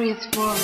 is for.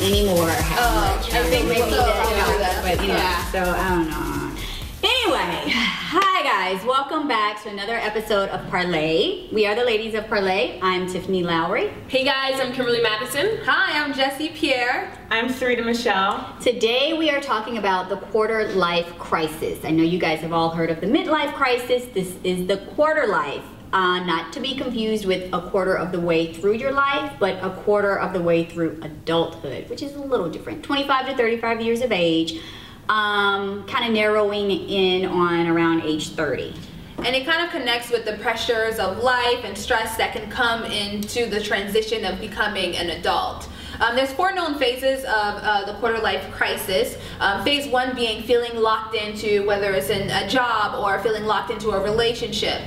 Anymore. I think maybe that, but you know, so I don't know. Anyway, hi guys, welcome back to another episode of Parlee. We are the Ladies of Parlee. I'm Tiffany Lowry. Hey guys, I'm Kimberly Madison. Hi, I'm Jessie Pierre. I'm Sarita Michelle. Today we are talking about the quarter-life crisis. I know you guys have all heard of the midlife crisis. This is the quarter life. Not to be confused with a quarter of the way through your life, but a quarter of the way through adulthood, which is a little different. 25 to 35 years of age, kind of narrowing in on around age 30. And it kind of connects with the pressures of life and stress that can come into the transition of becoming an adult. There's 4 known phases of the quarter-life crisis. Phase 1 being feeling locked into, whether it's in a job or feeling locked into a relationship.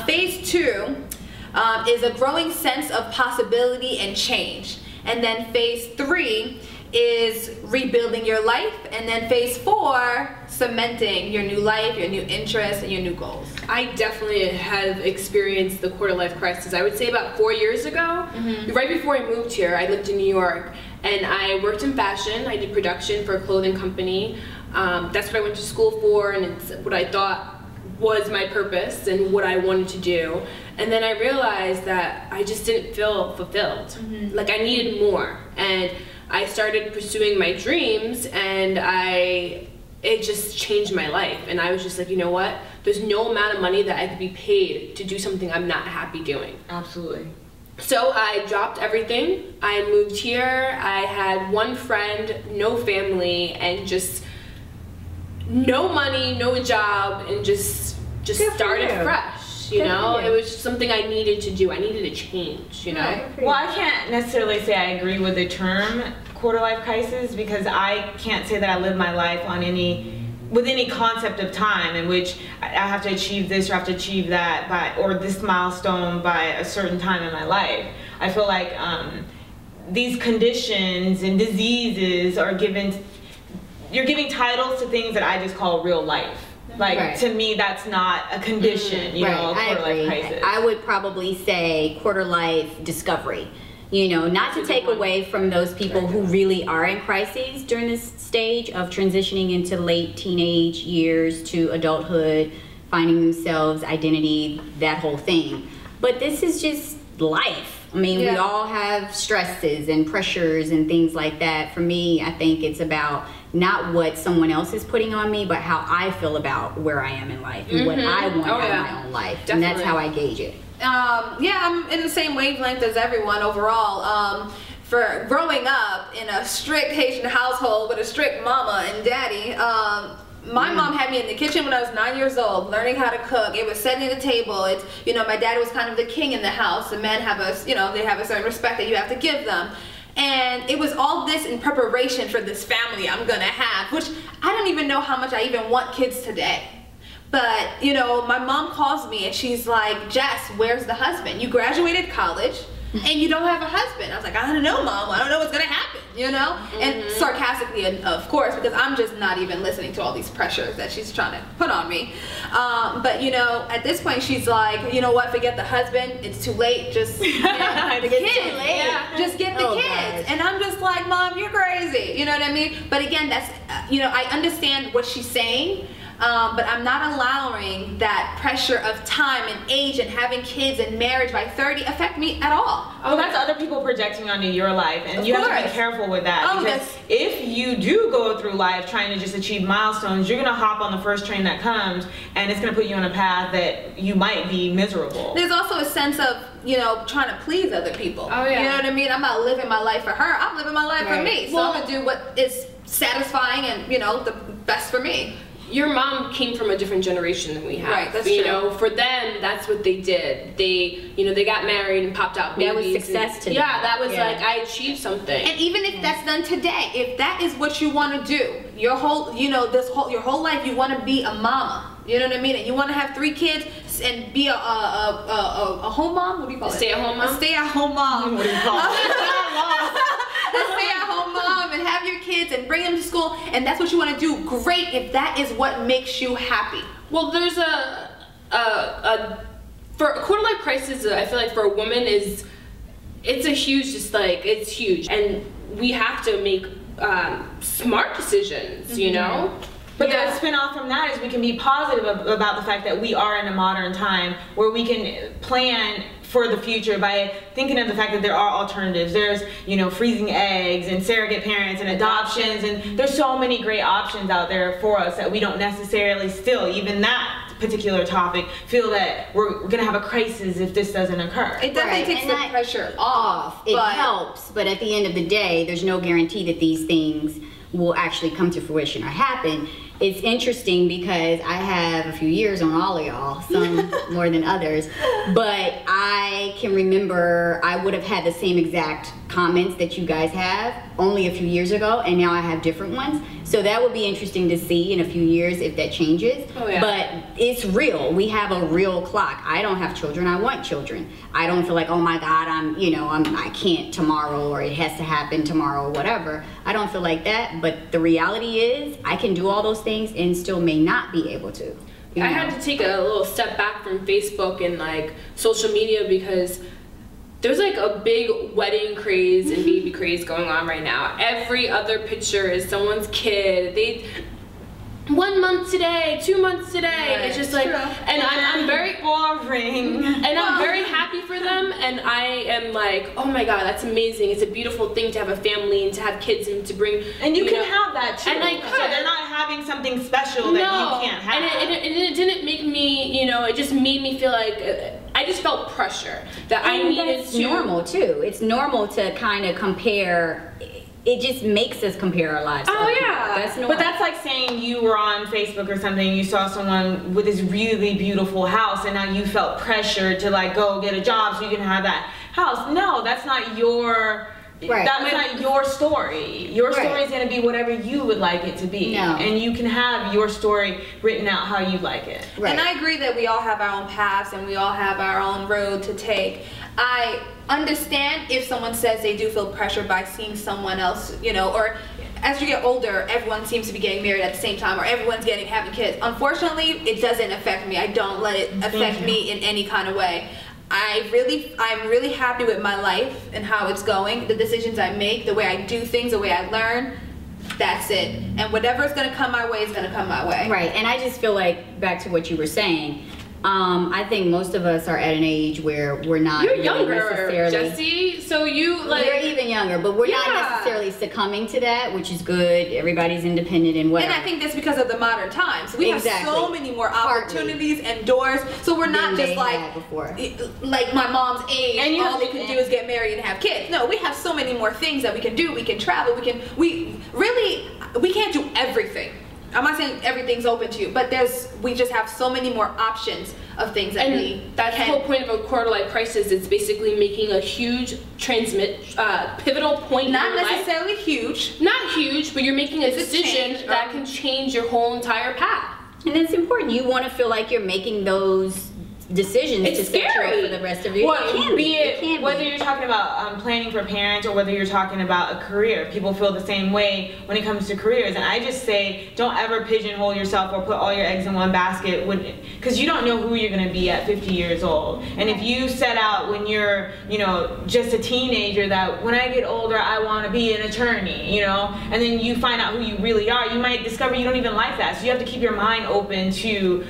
Phase 2 is a growing sense of possibility and change. And then phase 3 is rebuilding your life. And then phase 4, cementing your new life, your new interests, and your new goals. I definitely have experienced the quarter-life crisis. I would say about 4 years ago. Right before I moved here, I lived in New York, and I worked in fashion. I did production for a clothing company. That's what I went to school for, and it's what I thought was my purpose and what I wanted to do. And then I realized that I just didn't feel fulfilled. Like I needed more. And I started pursuing my dreams, and it just changed my life. And I was just like, you know what? There's no amount of money that I could be paid to do something I'm not happy doing. Absolutely. So I dropped everything. I moved here. I had one friend, no family, and just no money, no job, and just started fresh. You know, it was something I needed to do. I needed a change, you know? Well, I can't necessarily say I agree with the term quarter-life crisis, because I can't say that I live my life on with any concept of time in which I have to achieve this or have to achieve that or this milestone by a certain time in my life. I feel like these conditions and diseases are you're giving titles to things that I just call real life. Like, to me, that's not a condition, you know, a quarter-life crisis. I would probably say quarter-life discovery. You know, not to take away from those people who really are in crises during this stage of transitioning into late teenage years to adulthood, finding themselves, identity, that whole thing. But this is just life. I mean, we all have stresses and pressures and things like that. For me, I think it's about not what someone else is putting on me, but how I feel about where I am in life and what I want out of my own life. Definitely. And that's how I gauge it. Yeah, I'm in the same wavelength as everyone overall. For growing up in a strict Haitian household with a strict mama and daddy, my mom had me in the kitchen when I was 9 years old, learning how to cook. It was setting the table. It's, you know, my dad was kind of the king in the house. The men have a, you know, they have a certain respect that you have to give them. And it was all this in preparation for this family I'm gonna have, which I don't even know how much I even want kids today. But, you know, my mom calls me and she's like, Jess, where's the husband? You graduated college and you don't have a husband. I was like, I don't know, Mom. I don't know what's gonna happen, you know? And sarcastically, of course, because I'm just not even listening to all these pressures that she's trying to put on me. But, you know, at this point, she's like, you know what, forget the husband. It's too late. Just get the kids. Just get the kids. And I'm just like, Mom, you're crazy. You know what I mean? But again, that's, you know, I understand what she's saying. But I'm not allowing that pressure of time and age and having kids and marriage by 30 affect me at all. Oh, that's other people projecting onto your life, and you have to be careful with that, because if you do go through life trying to just achieve milestones, you're gonna hop on the first train that comes, and it's gonna put you on a path that you might be miserable. There's also a sense of, you know, trying to please other people. Oh yeah. You know what I mean? I'm not living my life for her. I'm living my life for me. So I'm gonna do what is satisfying and, you know, the best for me. your mom came from a different generation than we have. Right, that's you true. know, for them, that's what they did. They, you know, they got married and popped out babies. That was success to them. Yeah, that was Yeah. like, I achieved something. And even if that's done today, if that is what you want to do, your whole, you know, your whole life, you want to be a mama. You know what I mean? And you want to have 3 kids and be a home mom. What do you call it? Stay-at-home mom? A stay-at-home mom. What do you call it? A stay-at-home mom and have your kids and bring them to school, and that's what you want to do. Great, if that is what makes you happy. Well, there's for a quarter-life crisis, I feel like for a woman it's a huge, just like, it's huge. And we have to make smart decisions, you know? But the spin-off from that is we can be positive about the fact that we are in a modern time where we can plan for the future by thinking of the fact that there are alternatives. There's, you know, freezing eggs and surrogate parents and adoptions, and there's so many great options out there for us that we don't necessarily still, even that particular topic, feel that we're gonna have a crisis if this doesn't occur. It definitely Right, takes and the that- pressure off. It but helps, but at the end of the day, there's no guarantee that these things will actually come to fruition or happen. It's interesting because I have a few years on all of y'all, some more than others, but I can remember I would have had the same exact comments that you guys have only a few years ago, and now I have different ones. So that would be interesting to see in a few years if that changes. Oh, yeah. But it's real. We have a real clock. I don't have children. I want children. I don't feel like, oh my God, I can't tomorrow, or it has to happen tomorrow, or whatever. I don't feel like that. But the reality is, I can do all those things and still may not be able to. I had to take a little step back from Facebook and like social media because there's like a big wedding craze and baby craze going on right now. Every other picture is someone's kid. 1 month today, 2 months today. Right, It's just like, true. and I'm very boring. and I'm very happy for them, and I am like, oh my God, that's amazing. It's a beautiful thing to have a family and to have kids and to bring. And you can know, have that too. And I So could. they're not having something special that you can't have. And it didn't make me, you know, it just made me feel like I just felt pressure that I needed That's to. normal too. It's normal to kind of compare. It just makes us compare our lives. to Oh, other people. yeah. That's normal. But that's like saying you were on Facebook or something, you saw someone with this really beautiful house, and now you felt pressure to like go get a job so you can have that house. No, that's not your. Right. That's not your story. Your Right. story is going to be whatever you would like it to be. No. And you can have your story written out how you like it. Right. And I agree that we all have our own paths and we all have our own road to take. I understand if someone says they do feel pressured by seeing someone else, you know, or as you get older, everyone seems to be getting married at the same time, or everyone's having kids. Unfortunately, it doesn't affect me. I don't let it affect me in any kind of way. I'm really happy with my life and how it's going, the decisions I make, the way I do things, the way I learn. That's it. And whatever's gonna come my way is gonna come my way. Right, and I just feel like, back to what you were saying, I think most of us are at an age where we're not You're really younger, necessarily. Jesse. So you like. We're even younger, but we're not Yeah. necessarily succumbing to that, which is good. Everybody's independent and whatever. And I think that's because of the modern times. We Exactly. have so many more Partly. opportunities and doors. So we're not Than just they like had before. like my mom's age. And you all have they to- can do is get married and have kids. No, we have so many more things that we can do. We can travel. We can't do everything. I'm not saying everything's open to you, but we just have so many more options of things that we And that's the can. whole point of a quarter-life crisis. It's basically making a huge pivotal point Not in your life. necessarily huge. Not huge, but you're making a It's a decision change, that can change your whole entire path. And it's important. You want to feel like you're making those decisions It's to set you scary. up for the rest of your Well, life. It can whether be. you're talking about planning for parents or whether you're talking about a career, people feel the same way when it comes to careers. And I just say, don't ever pigeonhole yourself or put all your eggs in one basket, because you don't know who you're going to be at 50 years old. And if you set out when you're, just a teenager that when I get older I want to be an attorney, and then you find out who you really are, you might discover you don't even like that. So you have to keep your mind open to,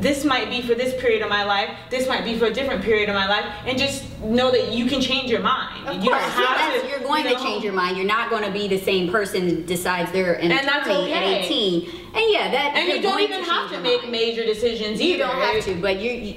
this might be for this period of my life, this might be for a different period of my life, and just know that you can change your mind. Of You course, don't have to, you're going to change your mind. You're not going to be the same person that decides they're an And that's attorney okay. at 18. And yeah, that and you're you don't going even to have change to your make mind. major decisions either. You don't have to, but you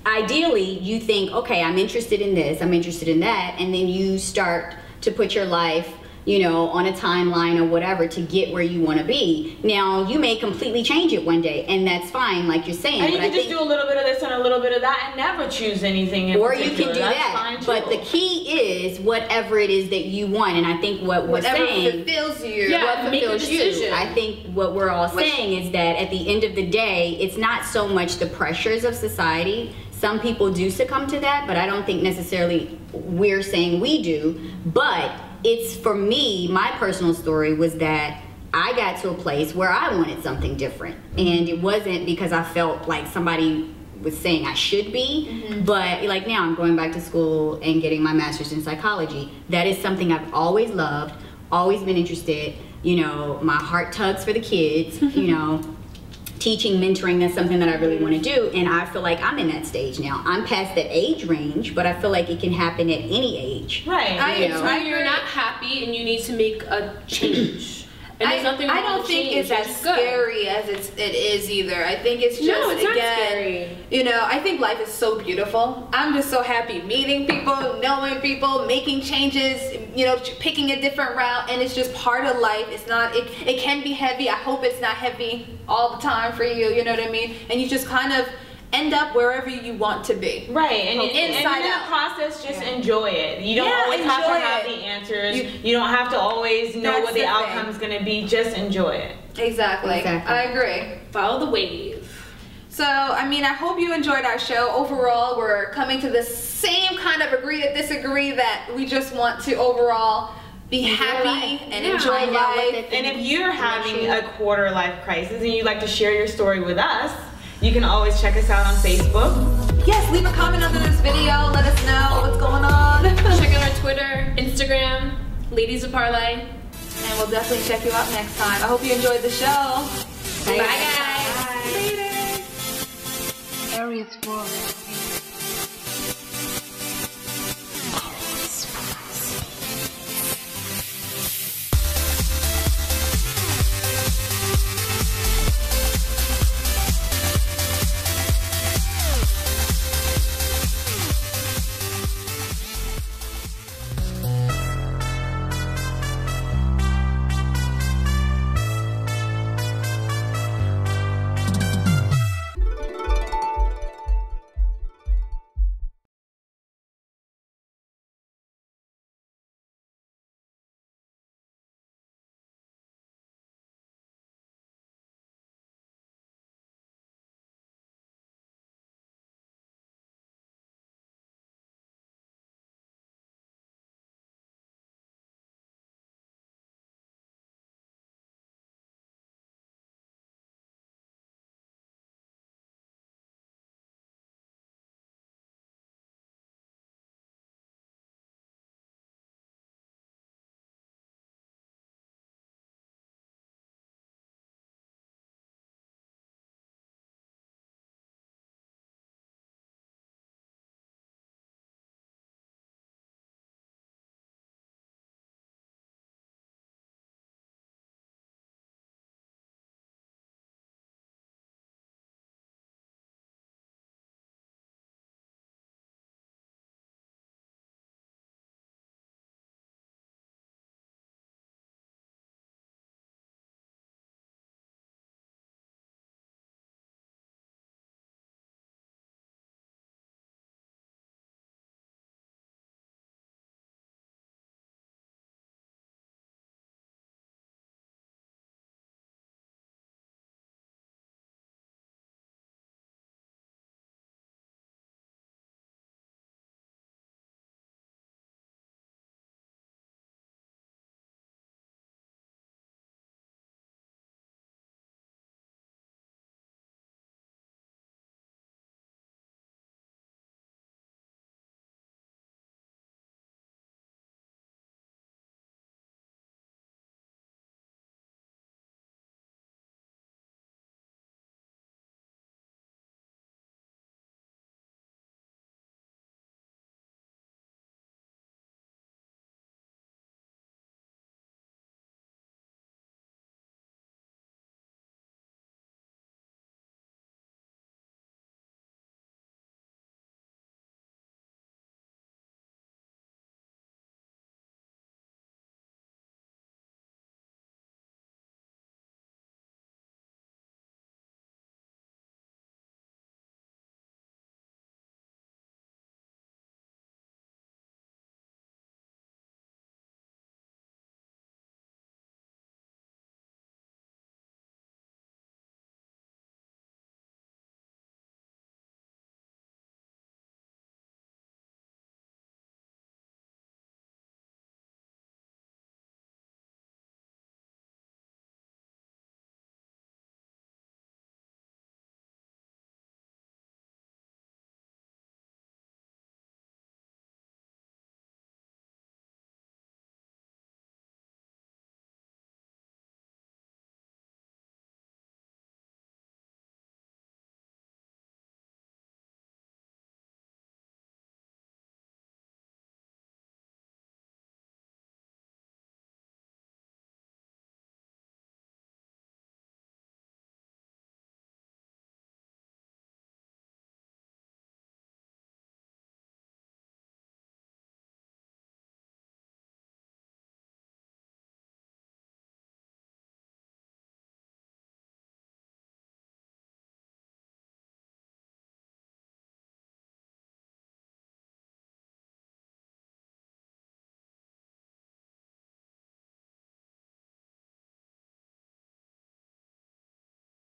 ideally you think, okay, I'm interested in this, I'm interested in that, and then you start to put your life you know, on a timeline or whatever to get where you want to be. Now, you may completely change it one day, and that's fine, like you're saying. And you but can just do a little bit of this and a little bit of that and never choose anything in or particular. you can do that's that. Fine too. But the key is whatever it is that you want, and I think what we're saying, fulfills you. Yeah, what make a fulfills you. decision. I think what we're all saying is that at the end of the day, it's not so much the pressures of society. Some people do succumb to that, but I don't think necessarily we're saying we do. But it's, for me, my personal story was that I got to a place where I wanted something different. And it wasn't because I felt like somebody was saying I should be, but like now I'm going back to school and getting my master's in psychology. That is something I've always loved, always been interested. You know, my heart tugs for the kids, you know. Teaching, mentoring, that's something that I really want to do, and I feel like I'm in that stage now. I'm past that age range, but I feel like it can happen at any age. Right. It's when you're not happy and you need to make a change. And there's nothing wrong I don't with think change. it's as scary as it is either. I think it's just, No, it's not again, scary. you know, I think life is so beautiful. I'm just so happy meeting people, knowing people, making changes, you know, picking a different route, and it's just part of life. It's not, it can be heavy. I hope it's not heavy all the time for you, you know what I mean? And you just kind of end up wherever you want to be. Right, and in inside the out. process, just enjoy it. You don't always have to have the answers. You don't have to always know That's what the the outcome's going to be. Just enjoy it. Exactly. I agree. Follow the wave. So, I mean, I hope you enjoyed our show. Overall, we're coming to the same kind of agree to disagree that we just want to overall be happy and enjoy life. And if you're having a quarter life crisis and you'd like to share your story with us, you can always check us out on Facebook. Yes, leave a comment under this video. Let us know what's going on. Check out our Twitter, Instagram, Ladies of Parlee. And we'll definitely check you out next time. I hope you enjoyed the show. Bye guys. Bye. Later. Areas 4.